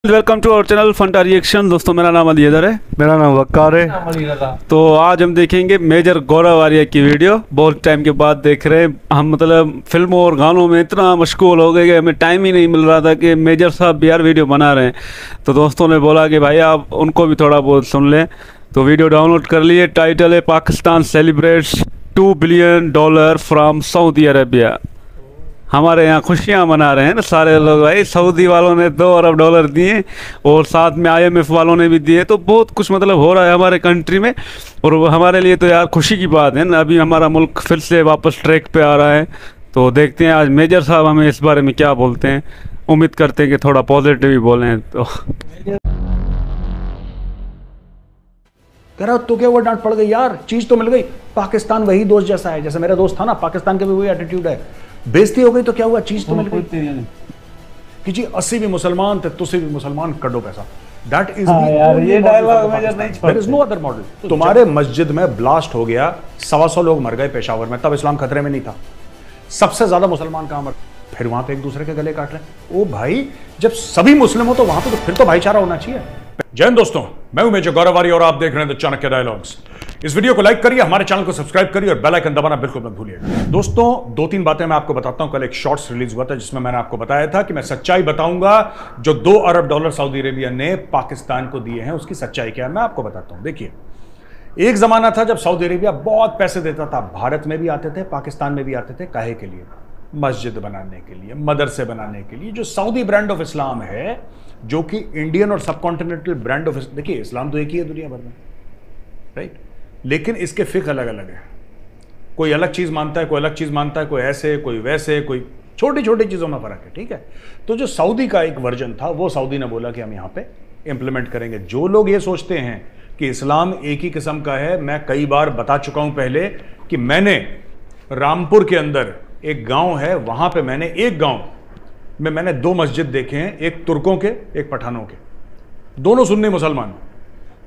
Welcome to our channel Fanta reaction. दोस्तों मेरा नाम अली हैदर है। मेरा नाम वक्कार है। तो आज हम देखेंगे मेजर गौरव आर्या की वीडियो। बहुत टाइम के बाद देख रहे हैं हम। मतलब फिल्मों और गानों में इतना मशगूल हो गए कि हमें टाइम ही नहीं मिल रहा था कि मेजर साहब भी यार वीडियो बना रहे हैं। तो दोस्तों ने बोला कि भाई आप उनको भी थोड़ा बहुत सुन लें, तो वीडियो डाउनलोड कर लिए। टाइटल है Pakistan celebrates $2 billion from Saudi Arabia. हमारे यहाँ खुशियाँ मना रहे हैं ना सारे लोग। भाई सऊदी वालों ने $2 अरब दिए और साथ में IMF वालों ने भी दिए। तो बहुत कुछ मतलब हो रहा है हमारे कंट्री में, और हमारे लिए तो यार खुशी की बात है ना। अभी हमारा मुल्क फिर से वापस ट्रैक पे आ रहा है। तो देखते हैं आज मेजर साहब हमें इस बारे में क्या बोलते हैं। उम्मीद करते हैं कि थोड़ा पॉजिटिव ही बोलें। तो कह रहा तो क्या हुआ, डांट पड़ गई यार, चीज तो मिल गई। पाकिस्तान वही दोस्त जैसा है जैसे मेरा दोस्त था ना, पाकिस्तान के भी वही एटीट्यूड है। बेइज्जती हो गई तो क्या हुआ, चीज तो मिल गई कि जी 80 भी मुसलमान थे, तुसी भी मुसलमान, कड्डो पैसा। दैट इज यार ये डायलॉग में नहीं, there is no other model. तुम्हारे मस्जिद में ब्लास्ट हो गया, 125 लोग मर गए पेशावर में, तब इस्लाम खतरे में नहीं था। सबसे ज्यादा मुसलमान कहां मर, फिर वहां पे एक दूसरे के गले काट रहे। ओ भाई, जब सभी मुस्लिम हो तो वहां पे तो फिर तो भाईचारा होना चाहिए। जय हिंद दोस्तों, मैं हूं मेजर गौरव आर्या और आप देख रहे हैं द चाणक्य डायलॉग्स। इस वीडियो को लाइक करिए, हमारे चैनल को सब्सक्राइब करिए और बेल आइकन दबाना बिल्कुल मत भूलिएगा। दोस्तों 2-3 बातें मैं आपको बताता हूं। कल एक शॉर्ट्स रिलीज हुआ था जिसमें मैंने आपको बताया था कि मैं सच्चाई बताऊंगा। जो $2 अरब सऊदी अरेबिया ने पाकिस्तान को दिए हैं उसकी सच्चाई क्या है मैं आपको बताता हूं। देखिए, एक जमाना था जब सऊदी अरेबिया बहुत पैसे देता था, भारत में भी आते थे, पाकिस्तान में भी आते थे। काहे के लिए? मस्जिद बनाने के लिए, मदरसे बनाने के लिए। जो सऊदी ब्रांड ऑफ इस्लाम है, जो कि इंडियन और सबकॉन्टिनेंटल ब्रांड ऑफ, देखिए इस्लाम तो एक ही है दुनिया भर में, राइट, लेकिन इसके फिक्र अलग अलग है। कोई अलग चीज मानता है, कोई अलग चीज मानता है, कोई ऐसे कोई वैसे, कोई छोटी छोटी चीजों में फर्क है, ठीक है। तो जो सऊदी का एक वर्जन था वो सऊदी ने बोला कि हम यहां पे इंप्लीमेंट करेंगे। जो लोग ये सोचते हैं कि इस्लाम एक ही किस्म का है, मैं कई बार बता चुका हूं पहले कि मैंने रामपुर के अंदर एक गांव है, वहां पे मैंने एक गांव में मैंने 2 मस्जिद देखे हैं, एक तुर्कों के एक पठानों के, दोनों सुन्नी मुसलमान,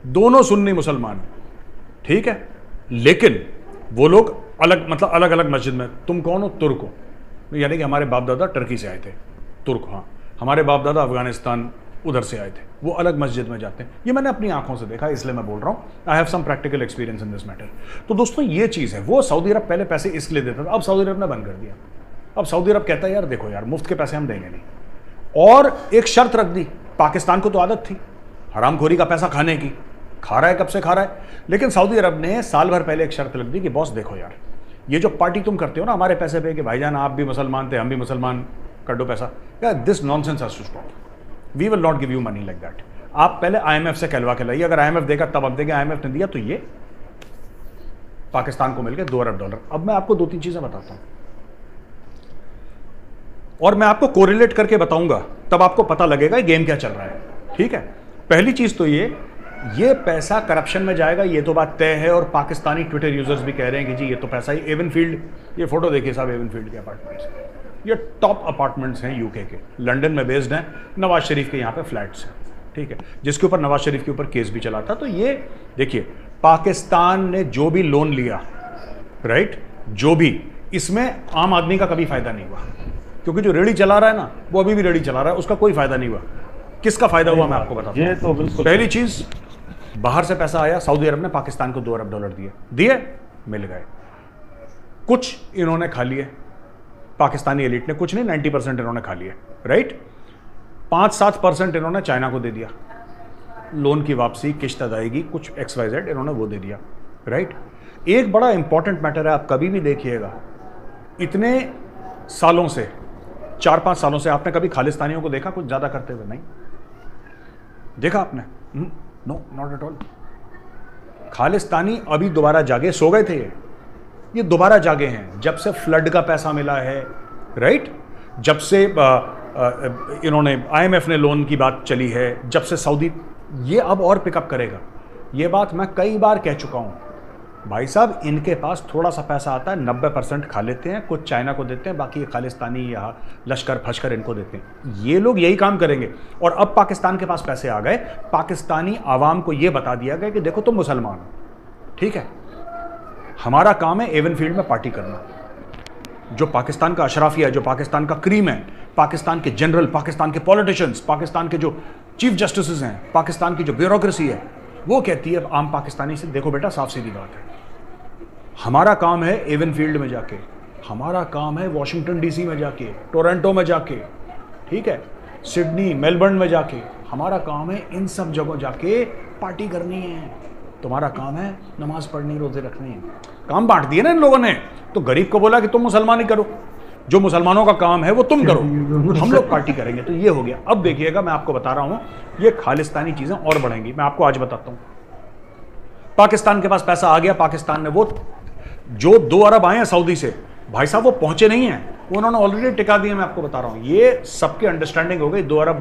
दोनों सुन्नी मुसलमान, ठीक है। लेकिन वो लोग अलग, मतलब अलग अलग मस्जिद में। तुम कौन हो? तुर्क हो, यानी कि हमारे बाप दादा टर्की से आए थे, तुर्क। हाँ, हमारे बाप दादा अफगानिस्तान उधर से आए थे, वो अलग मस्जिद में जाते हैं। ये मैंने अपनी आंखों से देखा, इसलिए मैं बोल रहा हूं। I have some practical experience in this matter. तो दोस्तों ये चीज है, वो सऊदी अरब पहले पैसे इसलिए देता था, अब सऊदी अरब ने बंद कर दिया। अब सऊदी अरब कहता है यार देखो यार, मुफ्त के पैसे हम देंगे नहीं। और एक शर्त रख दी, पाकिस्तान को तो आदत थी हरामखोरी का पैसा खाने की, खा रहा है, कब से खा रहा है, लेकिन सऊदी अरब ने साल भर पहले एक शर्त रख दी कि बॉस देखो यार, ये जो पार्टी तुम करते हो ना हमारे पैसे पे कि भाईजान आप भी मुसलमान थे, हम भी मुसलमान, कड्डो पैसा, यार this nonsense has to stop. We will not give you money like that. आप पहले IMF से कहलवा के लाइए, अगर IMF देगा तब अब देंगे। IMF ने दिया तो ये पाकिस्तान को मिल गए $2 अरब। अब मैं आपको 2-3 चीजें बताता हूं और मैं आपको कोरिलेट करके बताऊंगा, तब आपको पता लगेगा गेम क्या चल रहा है, ठीक है। पहली चीज तो ये पैसा करप्शन में जाएगा, ये तो बात तय है। और पाकिस्तानी ट्विटर यूजर्स भी कह रहे हैं कि जी ये तो पैसा ही एवनफील्ड, ये फोटो देखिए साहब, एवनफील्ड के अपार्टमेंट्स, ये टॉप अपार्टमेंट्स हैं यूके के, लंदन में बेस्ड हैं। नवाज शरीफ के यहाँ पे फ्लैट्स हैं, ठीक है, जिसके ऊपर नवाज शरीफ के ऊपर केस भी चला था। तो ये देखिए, पाकिस्तान ने जो भी लोन लिया, राइट, जो भी, इसमें आम आदमी का कभी फायदा नहीं हुआ, क्योंकि जो रेडी चला रहा है ना, वो अभी भी रेडी चला रहा है, उसका कोई फायदा नहीं हुआ। किसका फायदा हुआ मैं आपको बताता हूं। तो बिल्कुल पहली चीज, बाहर से पैसा आया, सऊदी अरब ने पाकिस्तान को $2 अरब दिए, मिल गए। कुछ इन्होंने खा लिए, पाकिस्तानी एलिट ने, कुछ नहीं, 90% इन्होंने खा लिए, राइट। 5-7% इन्होंने चाइना को दे दिया, लोन की वापसी, किश्त अदायगी, कुछ XYZ इन्होंने वो दे दिया, राइट। एक बड़ा इंपॉर्टेंट मैटर है, आप कभी भी देखिएगा, इतने सालों से, 4-5 सालों से आपने कभी खालिस्तानियों को देखा कुछ ज्यादा करते हुए? नहीं देखा आपने? No, not at all. खालिस्तानी अभी दोबारा जागे, सो गए थे ये दोबारा जागे हैं जब से फ्लड का पैसा मिला है, राइट, जब से इन्होंने IMF ने लोन की बात चली है, जब से सऊदी, ये अब और पिकअप करेगा। ये बात मैं कई बार कह चुका हूं भाई साहब, इनके पास थोड़ा सा पैसा आता है, 90% खा लेते हैं, कुछ चाइना को देते हैं, बाकी खालिस्तानी या लश्कर फश्कर इनको देते हैं। ये लोग यही काम करेंगे। और अब पाकिस्तान के पास पैसे आ गए, पाकिस्तानी आवाम को यह बता दिया गया कि देखो तुम मुसलमान हो, ठीक है, हमारा काम है एवनफील्ड में पार्टी करना। जो पाकिस्तान का अशराफिया है, जो पाकिस्तान का क्रीम है, पाकिस्तान के जनरल, पाकिस्तान के पॉलिटिशियंस, पाकिस्तान के जो चीफ जस्टिस हैं, पाकिस्तान की जो ब्यूरोक्रेसी है वो कहती है आम पाकिस्तानी से, देखो बेटा साफ सीधी बात है, हमारा काम है एवन फील्ड में जाके, हमारा काम है वॉशिंगटन डीसी में जाके, टोरंटो में जाके, ठीक है, सिडनी मेलबर्न में जाके, हमारा काम है इन सब जगहों जाके पार्टी करनी है, तुम्हारा काम है नमाज पढ़नी, रोजे रखनी है। काम बांट दिए ना इन लोगों ने, तो गरीब को बोला कि तुम मुसलमानी करो, जो मुसलमानों का काम है वो तुम करो, हम लोग पार्टी करेंगे। तो ये हो गया। अब देखिएगा मैं आपको बता रहा हूं, ये खालिस्तानी चीजें और बढ़ेंगी। मैं आपको आज बताता हूं, पाकिस्तान के पास पैसा आ गया, पाकिस्तान ने वो जो 2 अरब आए हैं सऊदी से, भाई साहब वो पहुंचे नहीं हैं, उन्होंने ऑलरेडी टिका दिए। मैं आपको बता रहा हूं, ये सबकी अंडरस्टैंडिंग हो गई, 2 अरब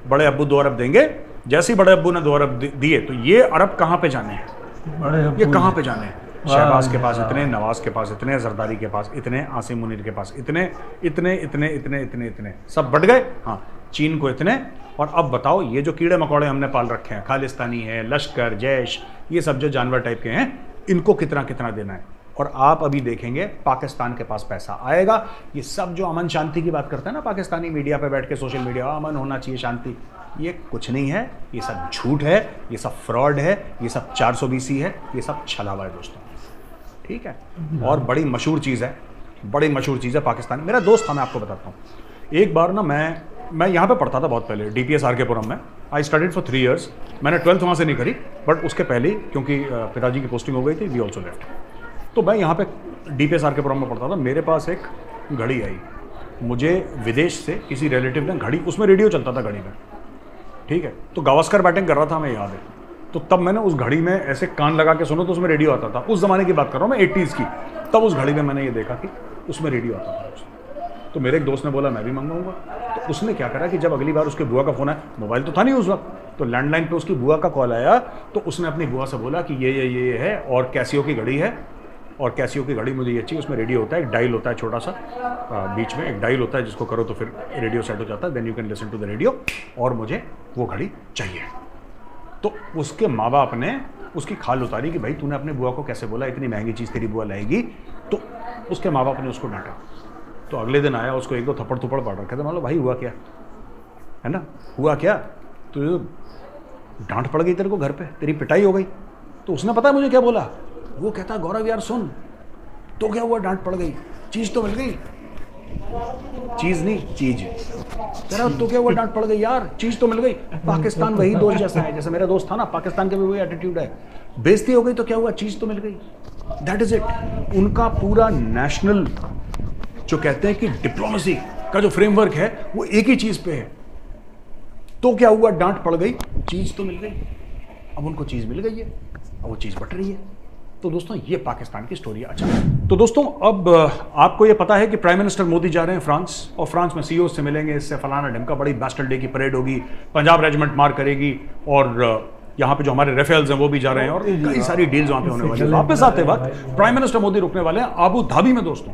बड़े अब्बू 2 अरब देंगे। जैसे ही बड़े अब्बू ने 2 अरब दिए तो ये अरब कहां पे जाने हैं, ये कहां पे जाने हैं? शहबाज के पास इतने, नवाज के पास इतने, जरदारी के पास इतने, आसिम मुनीर के पास इतने इतने इतने इतने इतने इतने, सब बढ़ गए। हाँ, चीन को इतने। और अब बताओ, ये जो कीड़े मकोड़े हमने पाल रखे हैं, खालिस्तानी है, लश्कर, जैश, ये सब जो जानवर टाइप के हैं, इनको कितना कितना देना है। और आप अभी देखेंगे पाकिस्तान के पास पैसा आएगा। ये सब जो अमन शांति की बात करते हैं ना पाकिस्तानी मीडिया पे बैठ के, सोशल मीडिया, अमन होना चाहिए, शांति, ये कुछ नहीं है, ये सब झूठ है, ये सब फ्रॉड है, ये सब 420 है, ये सब छलावा है दोस्तों, ठीक है। और बड़ी मशहूर चीज़ है, बड़ी मशहूर चीज़ है पाकिस्तान। मेरा दोस्त था, मैं आपको बताता हूँ, एक बार ना मैं यहाँ पे पढ़ता था बहुत पहले, DPS RK-पुरम में। I studied for 3 years। मैंने 12th वहाँ से नहीं करी, बट उसके पहले, क्योंकि पिताजी की पोस्टिंग हो गई थी, वी ऑल्सो लेफ्ट। तो मैं यहाँ पे DPS RK-पुरम में पढ़ता था। मेरे पास एक घड़ी आई, मुझे विदेश से किसी रिलेटिव ने घड़ी, उसमें रेडियो चलता था घड़ी में, ठीक है। तो गावस्कर बैटिंग कर रहा था, हमें याद है। तो तब मैंने उस घड़ी में ऐसे कान लगा के सुनो तो उसमें रेडियो आता था। उस ज़माने की बात कर रहा हूँ मैं, 80s की। तब उस घड़ी में मैंने ये देखा कि उसमें रेडियो आता था। तो मेरे एक दोस्त ने बोला मैं भी मंगवाऊंगा। तो उसने क्या करा कि जब अगली बार उसके बुआ का फ़ोन आया, मोबाइल तो था नहीं उस वक्त, तो लैंडलाइन पे उसकी बुआ का कॉल आया, तो उसने अपनी बुआ से बोला कि ये है, और कैसियो की घड़ी है, और कैसियो की घड़ी मुझे ये चाहिए, उसमें रेडियो होता है, एक डायल होता है छोटा सा, बीच में एक डायल होता है जिसको करो तो फिर रेडियो सेट हो जाता है, then you can listen to the radio, और मुझे वो घड़ी चाहिए। तो उसके माँ बाप ने उसकी खाल उतारी कि भाई तूने अपने बुआ को कैसे बोला, इतनी महंगी चीज़ तेरी बुआ लाएगी। तो उसके माँ बाप ने उसको डांटा। तो अगले दिन आया, उसको 1-2 थप्पड़ थप्पड़ पड़ रखे थे। मान लो भाई हुआ क्या है ना, हुआ क्या, तो डांट पड़ गई तेरे को, घर पे तेरी पिटाई हो गई। तो उसने पता है मुझे क्या बोला, वो कहता गौरव यार सुन, तो क्या हुआ, डांट पड़ गई, चीज़ तो मिल गई, चीज़ नहीं चीज, तेरा तो क्या हुआ, डांट पड़ गई यार, चीज़ तो मिल गई। पाकिस्तान वही दोस्त जैसा है, जैसे मेरा दोस्त था ना, पाकिस्तान के भी वही एटीट्यूड है, बेइज्जती हो गई तो क्या हुआ, चीज़ तो मिल गई, दैट इज इट। उनका पूरा नेशनल जो कहते हैं कि डिप्लोमेसी का जो फ्रेमवर्क है वो एक ही चीज़ पे है, तो क्या हुआ, डांट पड़ गई, चीज़ तो मिल गई। अब उनको चीज़ मिल गई है, अब वो चीज़ बट रही है। तो दोस्तों ये पाकिस्तान की स्टोरी है। अच्छा, तो दोस्तों अब आपको ये पता है कि प्राइम मिनिस्टर मोदी जा रहे हैं फ्रांस, और फ्रांस में सीईओ से मिलेंगे, इससे फलाना ढिमका, बड़ी बैस्टल डे की परेड होगी, पंजाब रेजिमेंट मार करेगी, और यहाँ पे जो हमारे रेफेल्स हैं वो भी जा रहे हैं, और कई सारी डील्स वहाँ पे होने वाली है। वापस आते वक्त प्राइम मिनिस्टर मोदी रुकने वाले हैं आबू धाबी में दोस्तों,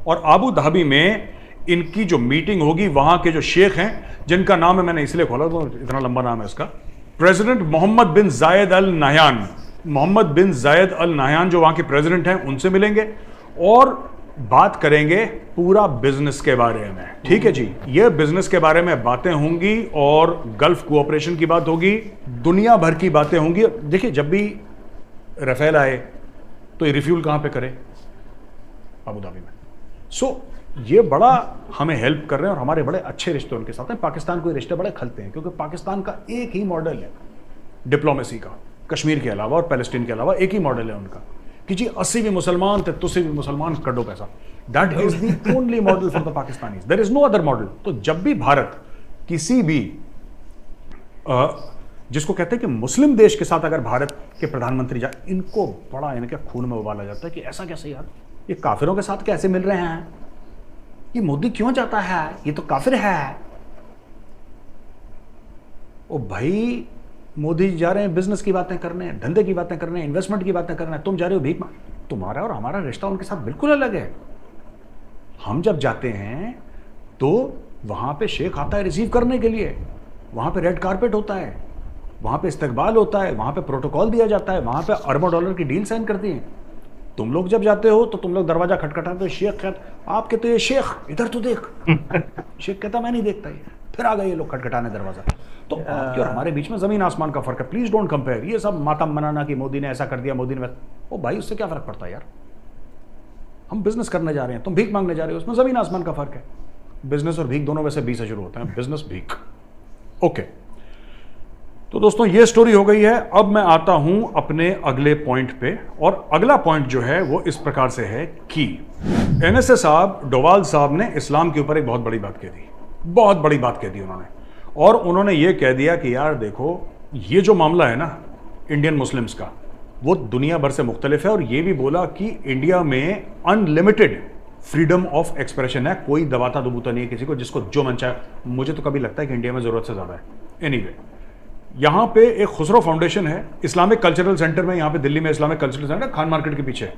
और आबू धाबी में इनकी जो मीटिंग होगी, वहाँ के जो शेख हैं, जिनका नाम है, मैंने इसलिए खोला तो इतना लंबा नाम है इसका, प्रेसिडेंट मोहम्मद बिन जायद अल नहयान, मोहम्मद बिन जायद अल नहयान जो वहाँ के प्रेसिडेंट हैं, उनसे मिलेंगे और बात करेंगे पूरा बिजनेस के बारे में। ठीक है जी, ये बिजनेस के बारे में बातें होंगी, और गल्फ कोऑपरेशन की बात होगी, दुनिया भर की बातें होंगी। देखिए, जब भी राफेल आए तो ये रिफ्यूल कहाँ पे करे, अबू धाबी में। सो ये बड़ा हमें हेल्प कर रहे हैं, और हमारे बड़े अच्छे रिश्ते उनके साथ हैं। पाकिस्तान को ये रिश्ते बड़े खलते हैं, क्योंकि पाकिस्तान का एक ही मॉडल है डिप्लोमेसी का, कश्मीर के अलावा और पैलेस्टीन के अलावा एक ही मॉडल है उनका, कि जी 80 भी मुसलमान थे, तुझसे भी मुसलमान, कर दो पैसा। That is the only model for the Pakistanis, there is no other model. तो जब भी भारत किसी भी जिसको कहते हैं कि मुस्लिम देश के साथ अगर भारत के प्रधानमंत्री जाए, इनको बड़ा इनके खून में उबाला जाता है कि ऐसा कैसे यार, ये काफिरों के साथ कैसे मिल रहे हैं, ये मोदी क्यों जाता है, ये तो काफिर है। ओ भाई, मोदी जा रहे हैं बिजनेस की बातें करने, धंधे की बातें करने, इन्वेस्टमेंट की बातें करने, तुम जा रहे हो भीख मांग। तुम्हारा और हमारा रिश्ता उनके साथ बिल्कुल अलग है। हम जब जाते हैं तो वहां पे शेख आता है रिसीव करने के लिए, वहां पे रेड कारपेट होता है, वहां पे इस्तकबाल होता है, वहां पे प्रोटोकॉल दिया जाता है, वहां पे अरबों डॉलर की डील साइन करती है। तुम लोग जब जाते हो तो तुम लोग दरवाजा खटखटाते हो, शेख कहता आपके तो ये शेख इधर तो देख शेख कहता मैं नहीं देखता ये, फिर आ गए ये लोग खटखटाने दरवाजा। तो आपके और हमारे बीच में जमीन आसमान का फर्क है। Please don't compare. ये सब मातम बनाना कि मोदी ने ऐसा कर दिया, मोदी ने ओ भाई, उससे क्या फर्क पड़ता है यार? हम बिजनेस करने जा रहे हैं, तुम भीख मांगने जा रहे हो, उसमें जमीन आसमान का फर्क है। बिजनेस और भीख दोनों वैसे बी से शुरू होते हैं, बिजनेस भीख। ओके, तो दोस्तों ये स्टोरी हो गई है। अब मैं आता हूं अपने अगले पॉइंट पे, और अगला पॉइंट जो है वो इस प्रकार से है कि एनएसए साहब, डोवाल साहब ने इस्लाम के ऊपर एक बहुत बड़ी बात कह दी, बहुत बड़ी बात कह दी उन्होंने। और उन्होंने ये कह दिया कि यार देखो, ये जो मामला है ना इंडियन मुस्लिम्स का, वो दुनिया भर से मुख्तलिफ है। और ये भी बोला कि इंडिया में अनलिमिटेड फ्रीडम ऑफ एक्सप्रेशन है, कोई दबाता दुबूता नहीं है किसी को, जिसको जो मन चाहे। मुझे तो कभी लगता है कि इंडिया में जरूरत से ज्यादा है। एनीवे, यहाँ पे एक खुसरो फाउंडेशन है, इस्लामिक कल्चरल सेंटर में, यहाँ पे दिल्ली में Islamic cultural centre Khan market के पीछे,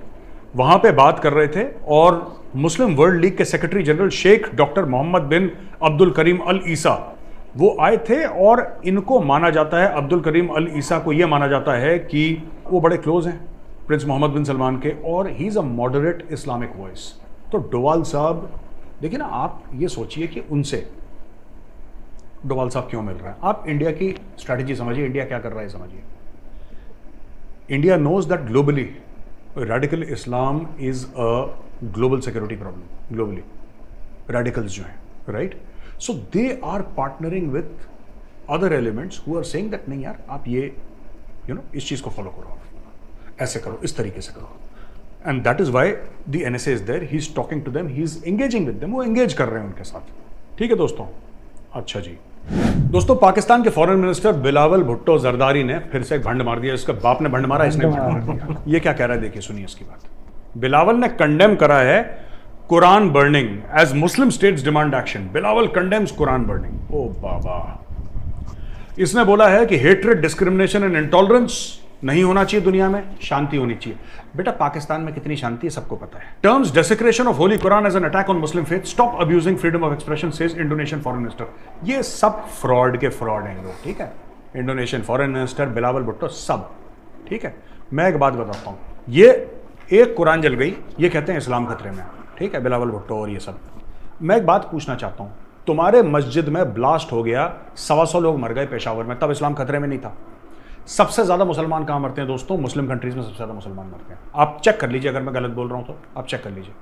वहां पे बात कर रहे थे। और मुस्लिम वर्ल्ड लीग के secretary general Sheikh doctor Mohammad bin Abdul Karim Al Isa वो आए थे। और इनको माना जाता है, अब्दुल करीम अल ईसा को यह माना जाता है कि वो बड़े क्लोज हैं प्रिंस मोहम्मद बिन सलमान के, और he is a moderate Islamic voice. तो डोवाल साहब, देखिए ना, आप ये सोचिए कि उनसे डोवाल साहब क्यों मिल रहा है। आप इंडिया की स्ट्रैटेजी समझिए, इंडिया क्या कर रहा है समझिए। India knows that globally radical Islam is a global security problem, globally radicals जो हैं, right. So they are partnering with other elements who are saying that नहीं यार, आप ये इस चीज को फॉलो करो, ऐसे करो, इस तरीके से करो। And that is why the NSA is there, he is talking to them, he is engaging with them, वो एंगेज कर रहे हैं उनके साथ। ठीक है दोस्तों। अच्छा जी दोस्तों, पाकिस्तान के फॉरेन मिनिस्टर बिलावल भुट्टो जरदारी ने फिर से एक भंड मार दिया। इसका बाप ने भंड मारा, इसने भंड मार दिया। ये क्या कह रहा है, देखिए सुनिए इसकी बात। बिलावल ने कंडेम करा है Quran burning as Muslim states demand action. Bilawal condemns Quran burning. ओ बाबा, इसने बोला है कि हेट्रेड, डिस्क्रिमिनेशन एंड इंटॉलरेंस नहीं होना चाहिए दुनिया में, शांति होनी चाहिए। बेटा पाकिस्तान में कितनी शांति है सबको पता है। Terms desecration of holy Quran as an attack on Muslim faith, stop abusing freedom of expression, says Indonesian foreign minister. ये सब फ्रॉड के फ्रॉड हैं लोग, ठीक है। Indonesian foreign minister, Bilawal Bhutto, सब ठीक है। मैं एक बात बताता हूं, ये एक कुरान जल गई, ये कहते हैं इस्लाम खतरे में, ठीक है, बिलावल भुट्टो और ये सब। मैं एक बात पूछना चाहता हूं, तुम्हारे मस्जिद में ब्लास्ट हो गया, 125 लोग मर गए पेशावर में, तब इस्लाम खतरे में नहीं था? सबसे ज्यादा मुसलमान कहां मरते हैं दोस्तों? मुस्लिम कंट्रीज में सबसे ज्यादा मुसलमान मरते हैं। आप चेक कर लीजिए, अगर मैं गलत बोल रहा हूं तो आप चेक कर लीजिए,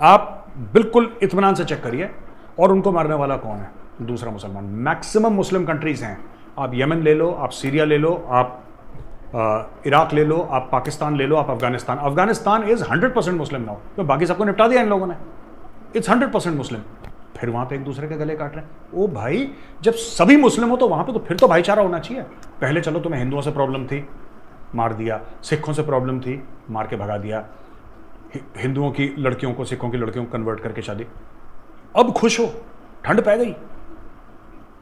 आप बिल्कुल इत्मीनान से चेक करिए। और उनको मारने वाला कौन है? दूसरा मुसलमान। मैक्सिमम मुस्लिम कंट्रीज हैं, आप यमन ले लो, आप सीरिया ले लो, आप इराक ले लो, आप पाकिस्तान ले लो, आप Afghanistan. Afghanistan is 100% Muslim now, तो बाकी सबको निपटा दिया इन लोगों ने, इट्स 100% मुस्लिम। फिर वहां पे एक दूसरे के गले काट रहे हैं। ओ भाई, जब सभी मुस्लिम हो तो वहां पे तो फिर तो भाईचारा होना चाहिए। पहले चलो तुम्हें हिंदुओं से प्रॉब्लम थी, मार दिया, सिखों से प्रॉब्लम थी, मार के भगा दिया, हिंदुओं की लड़कियों को सिखों की लड़कियों को कन्वर्ट करके शादी। अब खुश हो, ठंड पै गई,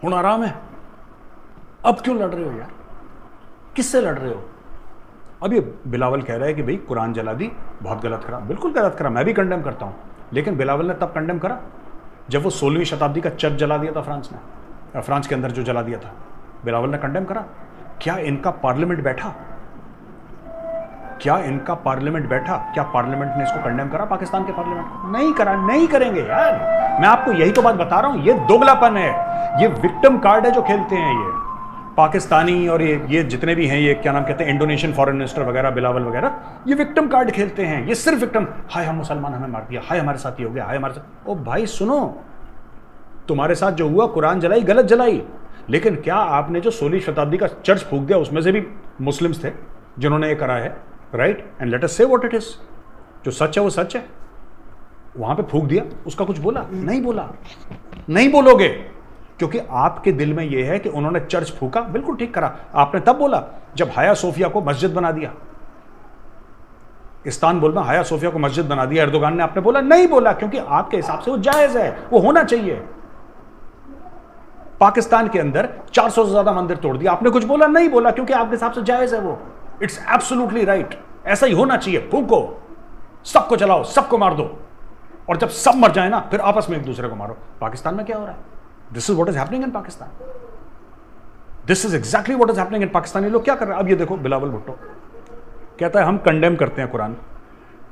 हुण आराम है, अब क्यों लड़ रहे हो यार? किससे लड़ रहे हो? अब ये बिलावल कह रहा है कि भाई कुरान जला दी, बहुत गलत करा। बिल्कुल गलत करा, मैं भी कंडेम करता हूं, लेकिन बिलावल ने तब कंडेम करा जब वो 16वीं शताब्दी का चर्च जला दिया था फ्रांस ने, फ्रांस के अंदर जो जला दिया था, बिलावल ने कंडेम करा। क्या इनका पार्लियामेंट बैठा? क्या इनका पार्लियामेंट बैठा? क्या पार्लियामेंट ने इसको कंडेम करा? पाकिस्तान के पार्लियामेंट नहीं करा, नहीं करेंगे यार। मैं आपको यही तो बात बता रहा हूं, ये दोगलापन है, ये विक्टिम कार्ड है जो खेलते हैं ये पाकिस्तानी और ये जितने भी हैं, ये क्या नाम कहते हैं, इंडोनेशियन फॉरेन मिनिस्टर वगैरह, बिलावल वगैरह, ये विक्टिम कार्ड खेलते हैं। ये सिर्फ विक्टिम, हाय हम मुसलमान, हमें मार दिया, हाय हमारे साथ ये हो गया, हाय हमारे साथ। ओ भाई सुनो, तुम्हारे साथ जो हुआ, कुरान जलाई, गलत जलाई, लेकिन क्या आपने जो 16वीं शताब्दी का चर्च फूंक दिया, उसमें से भी मुस्लिम्स थे जिन्होंने ये करा है, राइट? एंड लेट अस से व्हाट इट इज। जो सच है वो सच है, वहां पे फूंक दिया, उसका कुछ बोला नहीं? बोला नहीं, बोलोगे, क्योंकि आपके दिल में यह है कि उन्होंने चर्च फूका, बिल्कुल ठीक करा। आपने तब बोला जब हाया सोफिया को मस्जिद बना दिया, इस्तांबुल में हाया सोफिया को मस्जिद बना दिया एर्दोगान ने, आपने बोला नहीं? बोला, क्योंकि आपके हिसाब से वो जायज है, वो होना चाहिए। पाकिस्तान के अंदर 400 से ज्यादा मंदिर तोड़ दिया, आपने कुछ बोला नहीं? बोला, क्योंकि आपके हिसाब से जायज है वो, इट्स एब्सोल्युटली राइट, ऐसा ही होना चाहिए। फूको, सबको जलाओ, सबको मार दो, और जब सब मर जाए ना, फिर आपस में एक दूसरे को मारो। पाकिस्तान में क्या हो रहा है? This is what is happening in Pakistan, this is exactly what is happening in Pakistan. ये लोग क्या कर रहे हैं? अब ये देखो, बिलावल भुट्टो कहता है हम कंडेम करते हैं कुरान।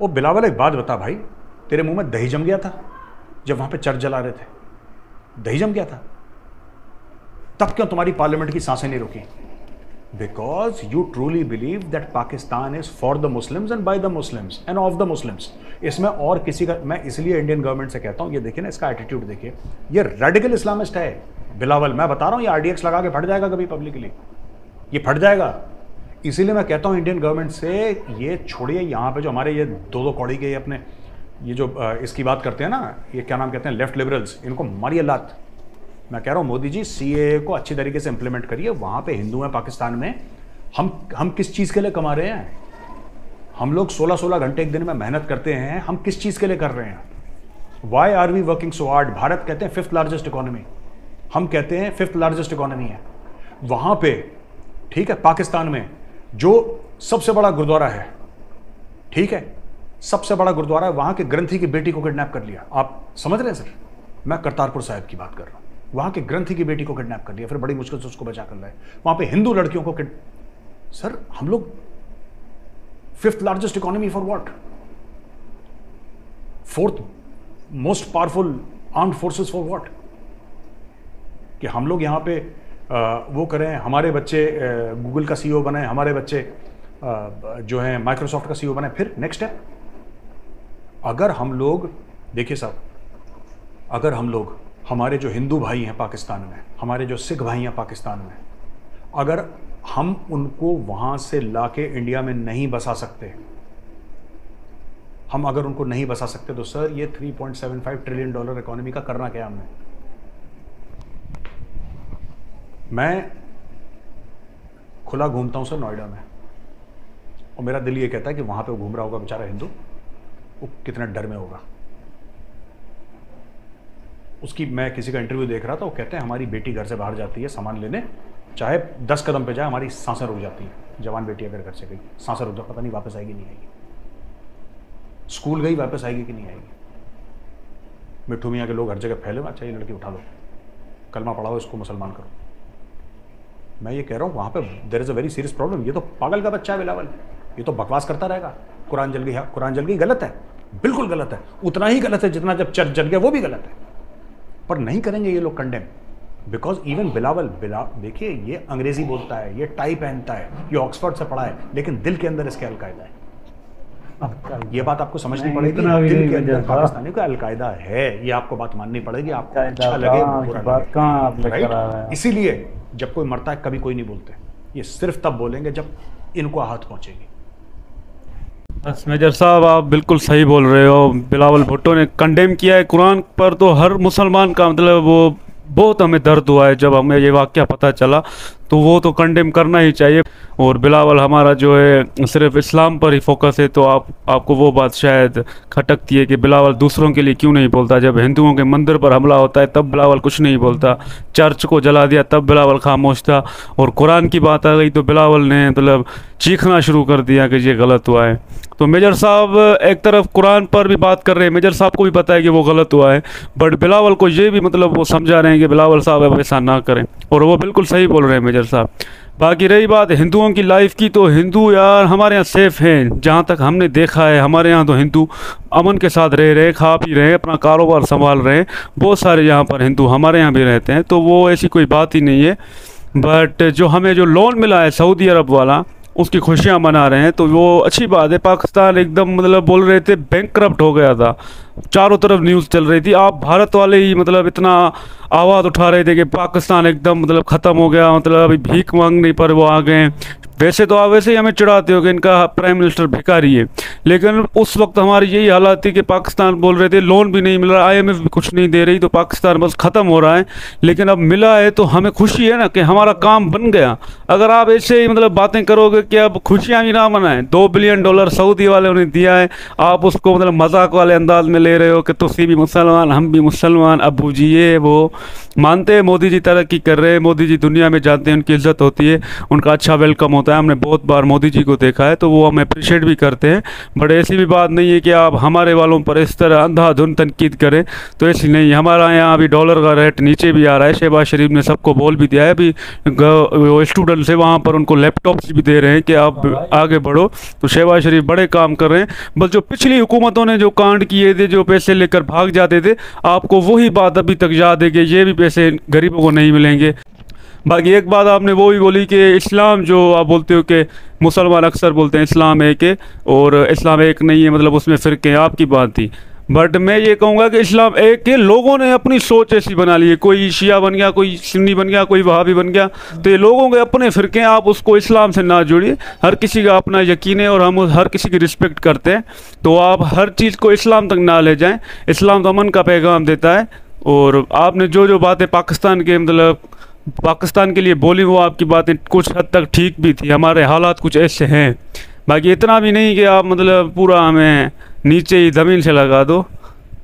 ओ बिलावल, एक बात बता भाई, तेरे मुंह में दही जम गया था जब वहां पे चर्च जला रहे थे? दही जम गया था। तब क्यों तुम्हारी पार्लियामेंट की सांसें नहीं रुकी? Because you truly believe that Pakistan is for the Muslims and by the Muslims end of the Muslims. इसमें और किसी का, मैं इसलिए इंडियन गवर्नमेंट से कहता हूं, ये देखिए ना इसका एटीट्यूड देखिए, ये रेडिकल इस्लामिस्ट है बिलावल। मैं बता रहा हूं ये RDX लगा के फट जाएगा कभी पब्लिकली, ये फट जाएगा। इसीलिए मैं कहता हूं इंडियन गवर्नमेंट से, ये छोड़िए यहाँ पे जो हमारे ये दो कौड़ी के अपने ये जो इसकी बात करते हैं ना, ये क्या नाम कहते हैं, लेफ्ट लिबरल्स, इनको मारिए लात। मैं कह रहा हूं मोदी जी CAA को अच्छी तरीके से इंप्लीमेंट करिए। वहां पे हिंदू हैं पाकिस्तान में, हम किस चीज के लिए कमा रहे हैं? हम लोग 16-16 घंटे एक दिन में मेहनत करते हैं, हम किस चीज के लिए कर रहे हैं? Why are we working so hard? Bharat कहते हैं 5th लार्जेस्ट इकोनॉमी, हम कहते हैं 5th लार्जेस्ट इकोनॉमी है। वहां पे ठीक है, पाकिस्तान में जो सबसे बड़ा गुरुद्वारा है, ठीक है, सबसे बड़ा गुरुद्वारा है, वहां के ग्रंथी की बेटी को किडनैप कर लिया। आप समझ रहे हैं सर? मैं करतारपुर साहिब की बात कर रहा हूं। वहां के ग्रंथी की बेटी को किडनैप कर लिया, फिर बड़ी मुश्किल से उसको बचा कर लाए। वहां पे हिंदू लड़कियों को सर हम लोग 5th largest economy for what? 4th most powerful armed forces for what? कि हम लोग यहां पे वो करें, हमारे बच्चे गूगल का CEO बने, हमारे बच्चे जो हैं माइक्रोसॉफ्ट का CEO बने। फिर नेक्स्ट स्टेप, अगर हम लोग देखिए साहब, अगर हम लोग, हमारे जो हिंदू भाई हैं पाकिस्तान में, हमारे जो सिख भाई हैं पाकिस्तान में, अगर हम उनको वहां से लाके इंडिया में नहीं बसा सकते, हम अगर उनको नहीं बसा सकते, तो सर ये $3.75 ट्रिलियन इकोनॉमी का करना क्या हमने? मैं खुला घूमता हूं सर नोएडा में, और मेरा दिल ये कहता है कि वहां पे वो घूम रहा होगा बेचारा हिंदू, वो कितना डर में होगा। उसकी, मैं किसी का इंटरव्यू देख रहा था, वो कहते हैं हमारी बेटी घर से बाहर जाती है सामान लेने, चाहे 10 कदम पे जाए, हमारी सांसें रुक जाती हैं। जवान बेटी अगर घर से गई, सांसें रुक जाए, पता नहीं वापस आएगी नहीं आएगी। स्कूल गई, वापस आएगी कि नहीं आएगी। मिट्ठू मियाँ के लोग हर जगह फैले, अच्छा ये लड़की उठा लो, कलमा पढ़ाओ, इसको मुसलमान करो। मैं ये कह रहा हूँ वहाँ पे there is a very serious problem. ये तो पागल का बच्चा है बिलावल, ये तो बकवास करता रहेगा। कुरान जल गई, कुरान जल गई, गलत है, बिल्कुल गलत है, उतना ही गलत है जितना जब चर्च जल गया वो भी गलत है। पर नहीं करेंगे ये लोग कंडेम, बिकॉज इवन बिलावल, देखिए ये अंग्रेजी बोलता है, ये टाई पहनता है, ये ऑक्सफोर्ड से पढ़ा है, लेकिन दिल के अंदर इसके अलकायदा है। ये बात आपको समझनी पड़ेगी, दिल के अंदर पाकिस्तानी का अलकायदा है, ये आपको बात माननी पड़ेगी, आपको अच्छा लगे बुरा लगे। इसीलिए जब कोई मरता है कभी कोई नहीं बोलते, ये सिर्फ तब बोलेंगे जब इनको आहत पहुंचेगी। बस मेजर साहब आप बिल्कुल सही बोल रहे हो। बिलावल भुट्टो ने कंडेम किया है कुरान पर, तो हर मुसलमान का मतलब वो बहुत हमें दर्द हुआ है जब हमें ये वाक़या पता चला, तो वो तो कंडेम करना ही चाहिए। और बिलावल हमारा जो है सिर्फ इस्लाम पर ही फोकस है, तो आपको वो बात शायद खटकती है कि बिलावल दूसरों के लिए क्यों नहीं बोलता। जब हिंदुओं के मंदिर पर हमला होता है तब बिलावल कुछ नहीं बोलता, चर्च को जला दिया तब बिलावल खामोश था, और कुरान की बात आ गई तो बिलावल ने मतलब चीखना शुरू कर दिया कि ये गलत हुआ है। तो मेजर साहब एक तरफ कुरान पर भी बात कर रहे हैं, मेजर साहब को भी पता है कि वो गलत हुआ है, बट बिलावल को ये भी मतलब वो समझा रहे हैं कि बिलावल साहब अब ऐसा ना करें, और वो बिल्कुल सही बोल रहे हैं मेजर साहब। बाकी रही बात हिंदुओं की लाइफ की, तो हिंदू यार हमारे यहाँ सेफ़ हैं, जहाँ तक हमने देखा है हमारे यहाँ तो हिंदू अमन के साथ रह रहे, खा पी रहे हैं, अपना कारोबार संभाल रहे हैं। बहुत सारे यहाँ पर हिंदू हमारे यहाँ भी रहते हैं, तो वो ऐसी कोई बात ही नहीं है। बट जो हमें जो लोन मिला है सऊदी अरब वाला, उसकी खुशियाँ मना रहे हैं, तो वो अच्छी बात है। पाकिस्तान एकदम मतलब बोल रहे थे बैंकरप्ट हो गया था, चारों तरफ न्यूज़ चल रही थी, आप भारत वाले ही मतलब इतना आवाज़ उठा रहे थे कि पाकिस्तान एकदम मतलब ख़त्म हो गया, मतलब अभी भीख मांगने पर वो आ गए। वैसे तो आप वैसे ही हमें चिढ़ाते हो कि इनका प्राइम मिनिस्टर भिखारी है, लेकिन उस वक्त हमारी यही हालत थी कि पाकिस्तान बोल रहे थे लोन भी नहीं मिल रहा, IMF भी कुछ नहीं दे रही, तो पाकिस्तान बस ख़त्म हो रहा है। लेकिन अब मिला है तो हमें खुशी है ना कि हमारा काम बन गया। अगर आप ऐसे ही मतलब बातें करोगे कि अब खुशियाँ भी ना मनाएं, $2 बिलियन सऊदी वाले ने दिया है, आप उसको मतलब मजाक वाले अंदाज में ले रहे हो कि तुसी भी मुसलमान हम भी मुसलमान, अबू जी ये वो। मानते हैं मोदी जी तरक्की कर रहे हैं, मोदी जी दुनिया में जाते हैं, उनकी इज्जत होती है, उनका अच्छा वेलकम होता है, हमने बहुत बार मोदी जी को देखा है, तो वो हम अप्रिशिएट भी करते हैं। बट ऐसी भी बात नहीं है कि आप हमारे वालों पर इस तरह अंधाधुंध तनकीद करें, तो ऐसी नहीं। हमारा यहाँ अभी डॉलर का रेट नीचे भी आ रहा है, शहबाज शरीफ ने सबको बोल भी दिया है, अभी स्टूडेंट्स है वहाँ पर उनको लैपटॉप्स भी दे रहे हैं कि आप आगे बढ़ो, तो शहबाज शरीफ बड़े काम कर रहे हैं। बस जो पिछली हुकूमतों ने जो कांड किए थे, जो पैसे लेकर भाग जाते थे, आपको वही बात अभी तक याद है कि ये भी पैसे गरीबों को नहीं मिलेंगे। बाकी एक बात आपने वो भी बोली कि इस्लाम जो आप बोलते हो कि मुसलमान अक्सर बोलते हैं इस्लाम एक है और इस्लाम एक नहीं है, मतलब उसमें फ़िरके, आपकी बात थी। बट मैं ये कहूँगा कि इस्लाम एक है, लोगों ने अपनी सोच ऐसी बना ली है, कोई शिया बन गया, कोई सुन्नी बन गया, कोई वहाबी बन गया, तो ये लोगों के अपने फ़िरके हैं। आप उसको इस्लाम से ना जोड़िए, हर किसी का अपना यकीन है और हम हर किसी की रिस्पेक्ट करते हैं, तो आप हर चीज़ को इस्लाम तक ना ले जाएँ। इस्लाम तो अमन का पैगाम देता है। और आपने जो जो बातें पाकिस्तान के मतलब पाकिस्तान के लिए बोली, वो आपकी बातें कुछ हद तक ठीक भी थी। हमारे हालात कुछ ऐसे हैं, बाकी इतना भी नहीं कि आप मतलब पूरा हमें नीचे ही ज़मीन से लगा दो।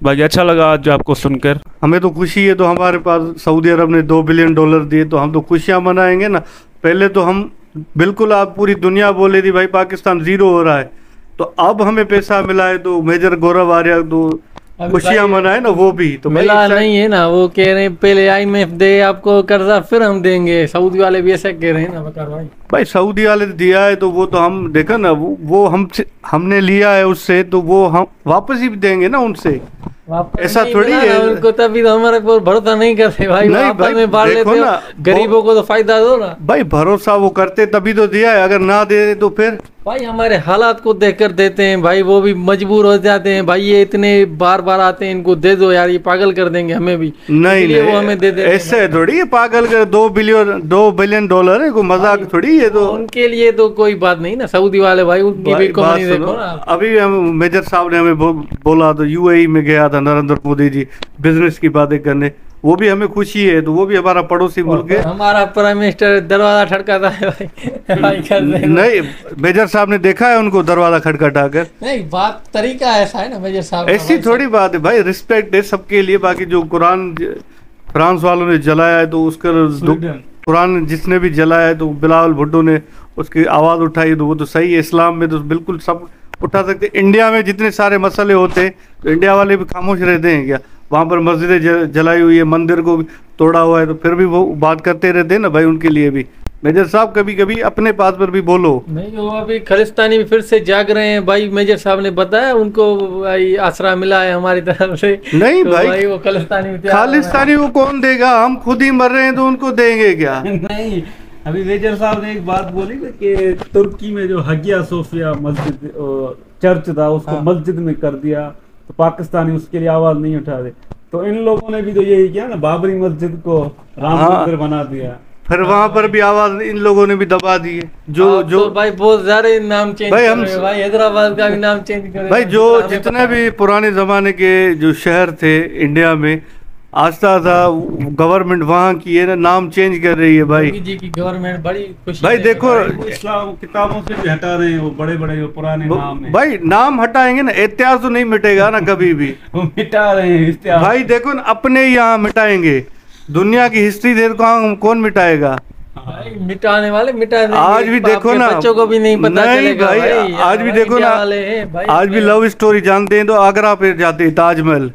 बाकी अच्छा लगा आज आपको सुनकर। हमें तो खुशी है, तो हमारे पास सऊदी अरब ने $2 बिलियन दिए, तो हम तो खुशियाँ मनाएंगे ना। पहले तो हम बिल्कुल, आप पूरी दुनिया बोले थी भाई पाकिस्तान ज़ीरो हो रहा है, तो अब हमें पैसा मिला है, तो मेजर गौरव आर्या तो खुशियाँ मनाए ना, वो भी तो मिला नहीं है ना। वो कह रहे हैं पहले IMF दे आपको कर्जा, फिर हम देंगे। सऊदी वाले भी ऐसा कह रहे हैं ना बकर भाई सऊदी वाले दिया है तो वो तो हम देखा ना, वो हमने लिया है उससे, तो वो हम वापस ही देंगे ना उनसे। ऐसा थोड़ी है उनको, तभी तो हमारे पर भरोसा नहीं करते भाई। नहीं भाई, में बांट लेते हो, गरीबों को तो फायदा दो ना भाई। भरोसा वो करते तभी तो दिया है, अगर ना दे तो फिर भाई हमारे हालात को देखकर देते हैं भाई। वो भी मजबूर हो जाते हैं भाई, ये इतने बार बार आते हैं, इनको दे दो यार, ये पागल कर देंगे हमें भी। नहीं वो हमें दे देते ऐसे थोड़ी है, पागल कर। $2 बिलियन है, कोई मजाक थोड़ी है। तो उनके लिए तो कोई बात नहीं ना, सऊदी वाले भाई, उनकी भी कहानी देखो ना। अभी हम मेजर साहब ने हमें बोला, तो UAE में गया था नरेंद्र मोदी जी बिजनेस की बातें करने, वो भी हमें खुशी है। तो वो भी हमारा पड़ोसी मुल्क है। हमारा प्राइम मिनिस्टर दरवाजा खटकाता है भाई। नहीं, मेजर साहब ने देखा है उनको दरवाजा खटखटा कर? नहीं, बात तरीका ऐसा है ना मेजर साहब, ऐसी थोड़ी बात है भाई। रिस्पेक्ट है सबके लिए। बाकी जो कुरान फ्रांस वालों ने जलाया है, तो उसका कुरान जिसने भी जलाया है, तो बिलावल भुट्टो ने उसकी आवाज़ उठाई, तो वो तो सही है। इस्लाम में तो बिल्कुल सब उठा सकते। इंडिया में जितने सारे मसले होते हैं, तो इंडिया वाले भी खामोश रहते हैं क्या? वहाँ पर मस्जिदें जलाई हुई है, मंदिर को भी तोड़ा हुआ है, तो फिर भी वो बात करते रहते हैं ना भाई। उनके लिए भी मेजर साहब कभी कभी अपने पास पर भी बोलो। नहीं, वो अभी खालिस्तानी भी फिर से जाग रहे हैं भाई। मेजर साहब ने बताया उनको भाई आसरा मिला है हमारी तरफ से। नहीं तो भाई वो खालिस्तानी वो कौन देगा? हम खुद ही मर रहे हैं, तो उनको देंगे क्या? नहीं, अभी मेजर साहब ने एक बात बोली कि तुर्की में जो हगिया सोफिया मस्जिद चर्च था, उसको मस्जिद में कर दिया, तो पाकिस्तानी उसके लिए आवाज नहीं उठा रहे। तो इन लोगों ने भी तो यही किया ना, बाबरी मस्जिद को राम मंदिर बना दिया, फिर वहाँ पर भी आवाज इन लोगों ने भी दबा दी है। जो तो भाई बहुत ज्यादा नाम चेंज भाई, हम भाई हैदराबाद का भी नाम चेंज करे भाई। जो जितने भी पुराने जमाने के जो शहर थे इंडिया में, आस्था था गवर्नमेंट वहाँ की है ना, नाम चेंज कर रही है भाई। जी की गवर्नमेंट बड़ी खुशी भाई देखो, इस्लाम किताबों से भी हटा रहे हैं वो बड़े बड़े जो पुराने नाम है। भाई नाम हटाएंगे ना, इतिहास तो नहीं मिटेगा ना कभी भी। वो मिटा रहे हैं इतिहास भाई। देखो ना, अपने यहाँ मिटाएंगे, दुनिया की हिस्ट्री देखो कौन मिटाएगा? भाई मिटाने वाले मिटा देंगे। आज भी देखो ना, बच्चों को भी नहीं पता चलेगा भाई। आज भी देखो ना, आज भी लव स्टोरी जानते हैं तो आगरा पे जाते हैं, ताजमहल,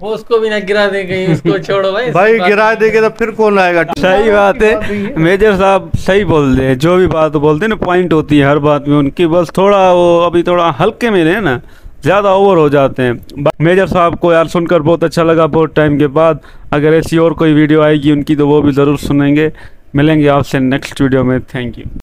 वो उसको भी ना गिरा दे कहीं, उसको छोड़ो भाई। भाई गिरा देंगे तो फिर कौन आएगा? सही बात है, मेजर साहब सही बोलते हैं। जो भी बात बोलते हैं ना, पॉइंट होती है हर बात में उनकी, बस थोड़ा वो अभी थोड़ा हल्के में रहे ना, ज़्यादा ओवर हो जाते हैं। मेजर साहब को यार सुनकर बहुत अच्छा लगा बहुत टाइम के बाद। अगर ऐसी और कोई वीडियो आएगी उनकी, तो वो भी ज़रूर सुनेंगे। मिलेंगे आपसे नेक्स्ट वीडियो में। Thank you.